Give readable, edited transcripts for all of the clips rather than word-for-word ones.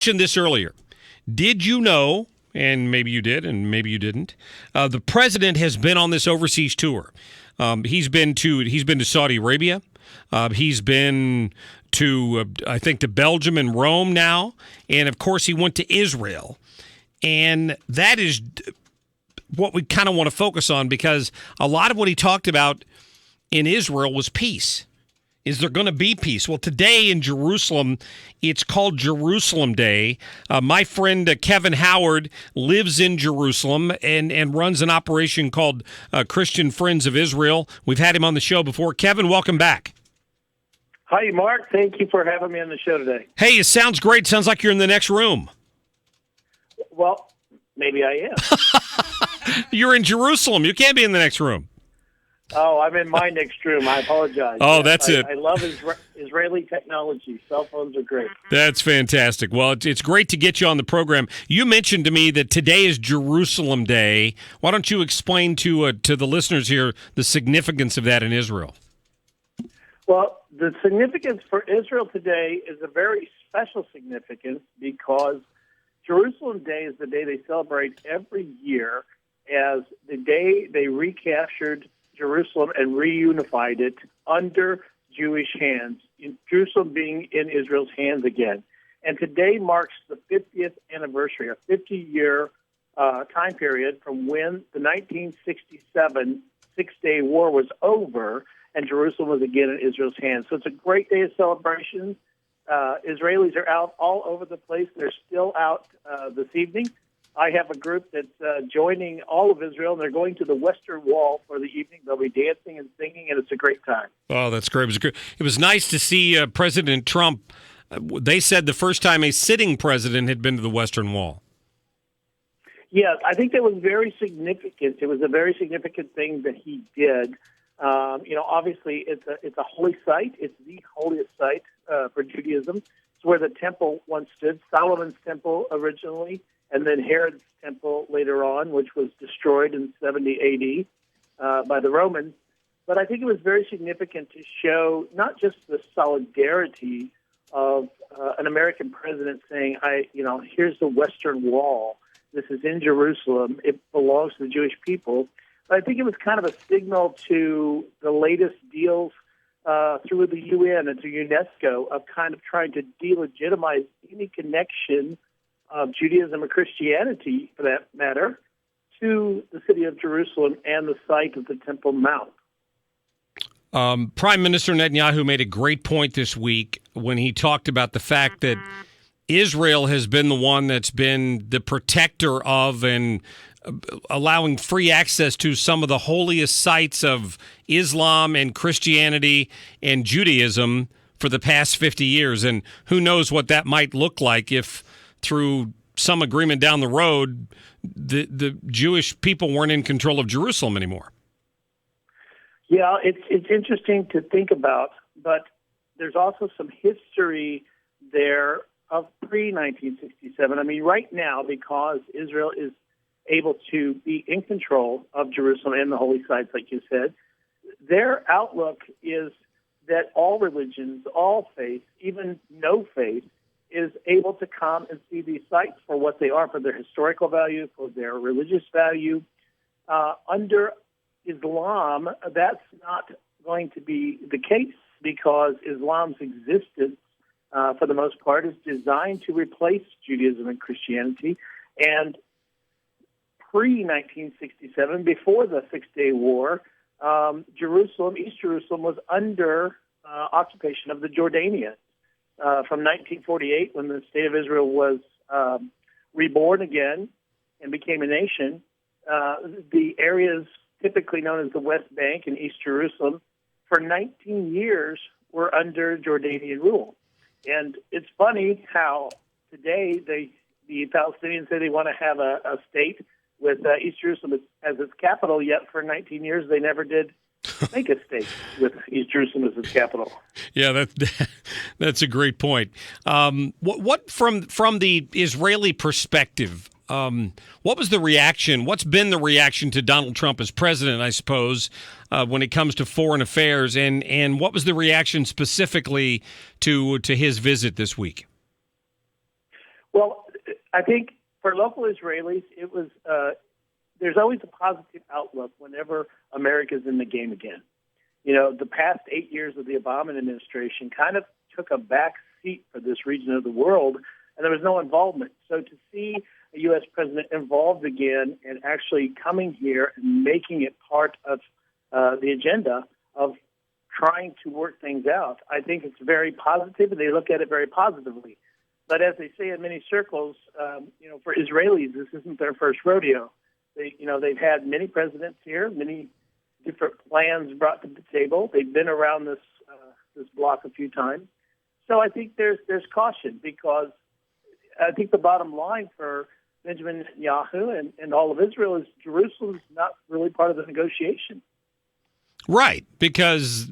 mentioned this earlier. Did you know, and maybe you did and maybe you didn't, the president has been on this overseas tour. He's been to Saudi Arabia. He's been to, I think, to Belgium and Rome now. And, of course, he went to Israel. And that is what we kind of want to focus on, because a lot of what he talked about in Israel was peace. Is there going to be peace? Well, today in Jerusalem, it's called Jerusalem Day. My friend Kevin Howard lives in Jerusalem and runs an operation called Christian Friends of Israel. We've had him on the show before. Kevin, welcome back. Hi, Mark. Thank you for having me on the show today. Hey, it sounds great. Sounds like you're in the next room. Well, maybe I am. You're in Jerusalem. You can't be in the next room. Oh, I'm in my next room. I apologize. Oh, that's it. I love Israeli technology. Cell phones are great. That's fantastic. Well, it's great to get you on the program. You mentioned to me that today is Jerusalem Day. Why don't you explain to the listeners here the significance of that in Israel? Well, the significance for Israel today is a very special significance, because Jerusalem Day is the day they celebrate every year as the day they recaptured Jerusalem and reunified it under Jewish hands, Jerusalem being in Israel's hands again. And today marks the 50th anniversary, a 50-year time period from when the 1967 Six-Day War was over and Jerusalem was again in Israel's hands. So it's a great day of celebration. Israelis are out all over the place. They're still out this evening. I have a group that's joining all of Israel, and they're going to the Western Wall for the evening. They'll be dancing and singing, and it's a great time. Oh, that's great. It was nice to see President Trump. They said the first time a sitting president had been to the Western Wall. Yeah, I think that was very significant. It was a very significant thing that he did. Obviously, it's a holy site. It's the holiest site for Judaism. It's where the temple once stood, Solomon's temple originally, and then Herod's temple later on, which was destroyed in 70 A.D. By the Romans. But I think it was very significant to show not just the solidarity of an American president saying, here's the Western Wall. This is in Jerusalem. It belongs to the Jewish people. But I think it was kind of a signal to the latest deals through the UN and through UNESCO of kind of trying to delegitimize any connection of Judaism or Christianity, for that matter, to the city of Jerusalem and the site of the Temple Mount. Prime Minister Netanyahu made a great point this week when he talked about the fact that Israel has been the one that's been the protector of and allowing free access to some of the holiest sites of Islam and Christianity and Judaism for the past 50 years. And who knows what that might look like if through some agreement down the road, the Jewish people weren't in control of Jerusalem anymore. Yeah, it's interesting to think about, but there's also some history there of pre-1967. I mean, right now, because Israel is able to be in control of Jerusalem and the holy sites, like you said, their outlook is that all religions, all faiths, even no faith, is able to come and see these sites for what they are, for their historical value, for their religious value. Under Islam, that's not going to be the case, because Islam's existence, for the most part, is designed to replace Judaism and Christianity. And pre-1967, before the Six-Day War, East Jerusalem was under occupation of the Jordanians. From 1948, when the State of Israel was reborn again and became a nation, the areas typically known as the West Bank and East Jerusalem, for 19 years were under Jordanian rule. And it's funny how today the Palestinians say they want to have a state with East Jerusalem as its capital, yet for 19 years they never did make a state with East Jerusalem as its capital. Yeah, that's a great point. What from the Israeli perspective, what was the reaction? What's been the reaction to Donald Trump as president, I suppose, when it comes to foreign affairs, and what was the reaction specifically to his visit this week? Well, I think for local Israelis, it was there's always a positive outlook whenever America's in the game again. The past 8 years of the Obama administration kind of took a back seat for this region of the world, and there was no involvement. So to see a U.S. president involved again and actually coming here and making it part of the agenda of trying to work things out, I think it's very positive, and they look at it very positively. But as they say in many circles, for Israelis, this isn't their first rodeo. They've had many presidents here, many different plans brought to the table. They've been around this block a few times. So I think there's caution, because I think the bottom line for Benjamin Netanyahu and all of Israel is Jerusalem is not really part of the negotiation. Right, because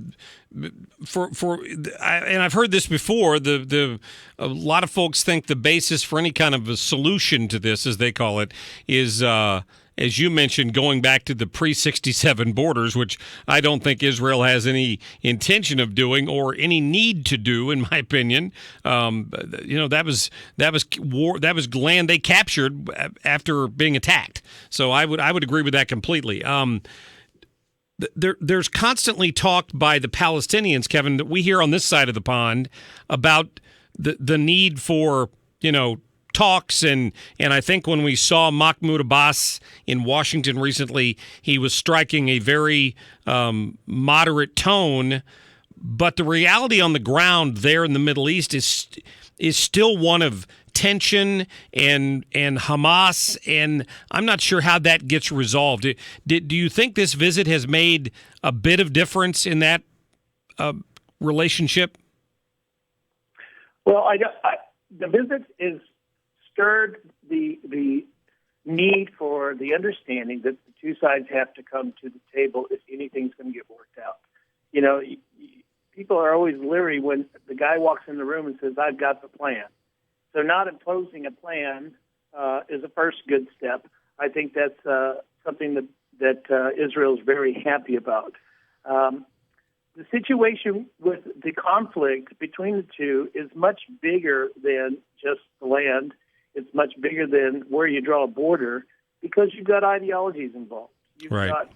and I've heard this before. A lot of folks think the basis for any kind of a solution to this, as they call it, is as you mentioned, going back to the pre-67 borders, which I don't think Israel has any intention of doing or any need to do, in my opinion. That was war. That was land they captured after being attacked. So I would agree with that completely. There's constantly talked by the Palestinians, Kevin, that we hear on this side of the pond about the need for, talks. And I think when we saw Mahmoud Abbas in Washington recently, he was striking a very moderate tone. But the reality on the ground there in the Middle East is still one of tension and Hamas, and I'm not sure how that gets resolved. Do you think this visit has made a bit of difference in that relationship? Well, the visit is stirred the need for the understanding that the two sides have to come to the table if anything's going to get worked out. People are always leery when the guy walks in the room and says, "I've got the plan." So not imposing a plan is a first good step. I think that's something that Israel is very happy about. The situation with the conflict between the two is much bigger than just the land. It's much bigger than where you draw a border, because you've got ideologies involved. You've got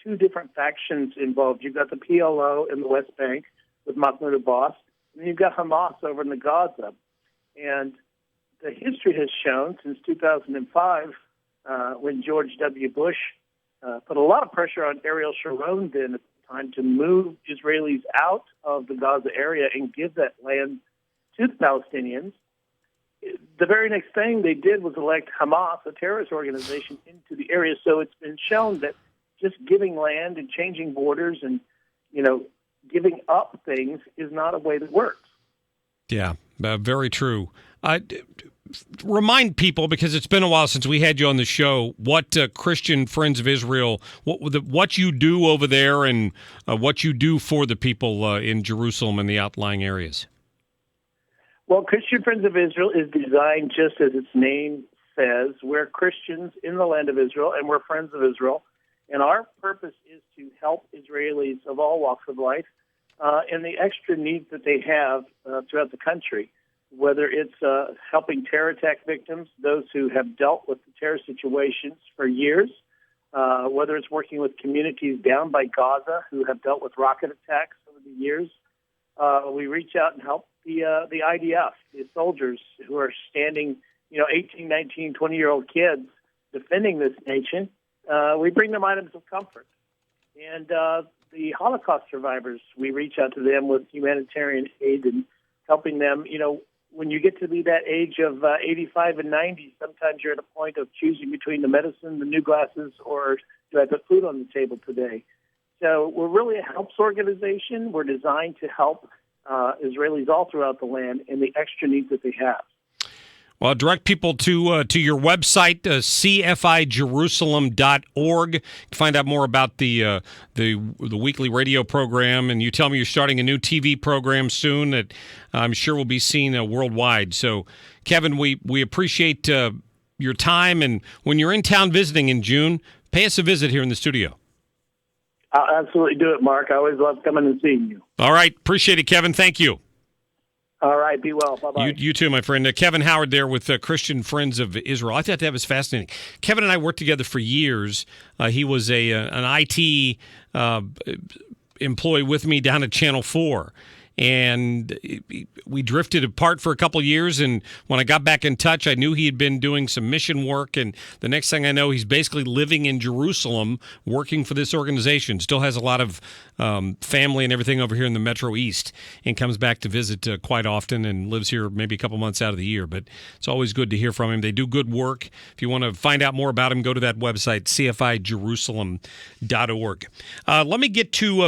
two different factions involved. You've got the PLO in the West Bank with Mahmoud Abbas, and then you've got Hamas over in the Gaza. And the history has shown since 2005, when George W. Bush put a lot of pressure on Ariel Sharon then at the time to move Israelis out of the Gaza area and give that land to the Palestinians. The very next thing they did was elect Hamas, a terrorist organization, into the area. So it's been shown that just giving land and changing borders and, giving up things is not a way that works. Yeah, very true. Remind people, because it's been a while since we had you on the show, what Christian Friends of Israel, what you do over there and what you do for the people in Jerusalem and the outlying areas. Well, Christian Friends of Israel is designed just as its name says. We're Christians in the land of Israel, and we're friends of Israel. And our purpose is to help Israelis of all walks of life and the extra needs that they have throughout the country, whether it's helping terror attack victims, those who have dealt with the terror situations for years, whether it's working with communities down by Gaza who have dealt with rocket attacks over the years. We reach out and help the IDF, the soldiers who are standing, 18, 19, 20-year-old kids defending this nation. We bring them items of comfort. And the Holocaust survivors, we reach out to them with humanitarian aid and helping them. When you get to be that age of 85 and 90, sometimes you're at a point of choosing between the medicine, the new glasses, or do I put food on the table today? So we're really a helps organization. We're designed to help Israelis all throughout the land and the extra needs that they have. Well, direct people to your website, cfijerusalem.org. Find out more about the weekly radio program, and you tell me you're starting a new TV program soon that I'm sure will be seen worldwide. So, Kevin, we appreciate your time, and when you're in town visiting in June, pay us a visit here in the studio. I'll absolutely do it, Mark. I always love coming and seeing you. All right. Appreciate it, Kevin. Thank you. All right. Be well. Bye-bye. You too, my friend. Kevin Howard there with Christian Friends of Israel. I thought that was fascinating. Kevin and I worked together for years. He was an IT employee with me down at Channel 4. And we drifted apart for a couple of years, and when I got back in touch, I knew he had been doing some mission work, and the next thing I know, he's basically living in Jerusalem, working for this organization. Still has a lot of family and everything over here in the Metro East, and comes back to visit quite often and lives here maybe a couple months out of the year. But it's always good to hear from him. They do good work. If you want to find out more about him, go to that website, cfijerusalem.org. Let me get to